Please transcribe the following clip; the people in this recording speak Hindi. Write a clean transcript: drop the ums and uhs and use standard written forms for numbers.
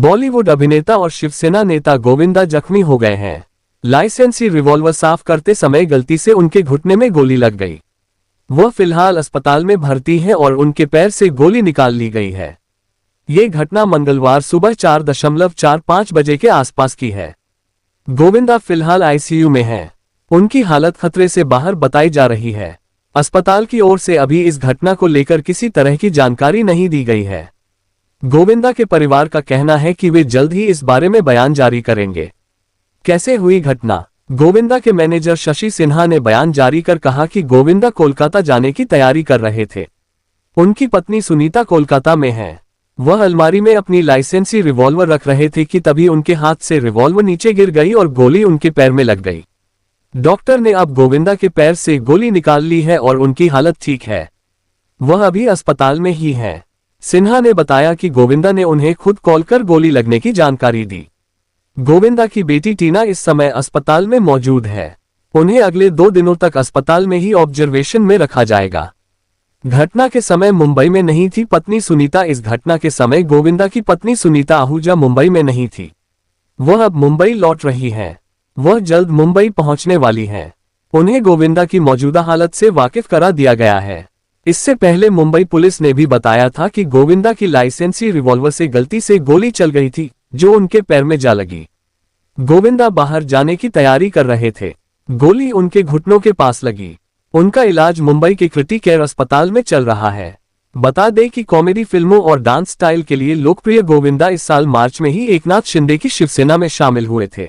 बॉलीवुड अभिनेता और शिवसेना नेता गोविंदा जख्मी हो गए हैं। लाइसेंसी रिवॉल्वर साफ करते समय गलती से उनके घुटने में गोली लग गई। वह फिलहाल अस्पताल में भर्ती है और उनके पैर से गोली निकाल ली गई है। ये घटना मंगलवार सुबह 4:45 बजे के आसपास की है। गोविंदा फिलहाल आईसीयू में हैं। उनकी हालत खतरे से बाहर बताई जा रही है। अस्पताल की ओर से अभी इस घटना को लेकर किसी तरह की जानकारी नहीं दी गई है। गोविंदा के परिवार का कहना है कि वे जल्द ही इस बारे में बयान जारी करेंगे। कैसे हुई घटना? गोविंदा के मैनेजर शशि सिन्हा ने बयान जारी कर कहा कि गोविंदा कोलकाता जाने की तैयारी कर रहे थे। उनकी पत्नी सुनीता कोलकाता में हैं। वह अलमारी में अपनी लाइसेंसी रिवॉल्वर रख रहे थे कि तभी उनके हाथ से रिवॉल्वर नीचे गिर गई और गोली उनके पैर में लग गई। डॉक्टर ने अब गोविंदा के पैर से गोली निकाल ली है और उनकी हालत ठीक है। वह अभी अस्पताल में ही हैं। सिन्हा ने बताया कि गोविंदा ने उन्हें खुद कॉल कर गोली लगने की जानकारी दी। गोविंदा की बेटी टीना इस समय अस्पताल में मौजूद है। उन्हें अगले 2 दिनों तक अस्पताल में ही ऑब्जर्वेशन में रखा जाएगा। घटना के समय मुंबई में नहीं थी पत्नी सुनीता। इस घटना के समय गोविंदा की पत्नी सुनीता आहूजा मुंबई में नहीं थी। वह अब मुंबई लौट रही हैं। वह जल्द मुंबई पहुंचने वाली हैं। उन्हें गोविंदा की मौजूदा हालत से वाकिफ करा दिया गया है। इससे पहले मुंबई पुलिस ने भी बताया था कि गोविंदा की लाइसेंसी रिवॉल्वर से गलती से गोली चल गई थी, जो उनके पैर में जा लगी। गोविंदा बाहर जाने की तैयारी कर रहे थे। गोली उनके घुटनों के पास लगी। उनका इलाज मुंबई के क्रिटी केयर अस्पताल में चल रहा है। बता दें कि कॉमेडी फिल्मों और डांस स्टाइल के लिए लोकप्रिय गोविंदा इस साल मार्च में ही एकनाथ शिंदे की शिवसेना में शामिल हुए थे।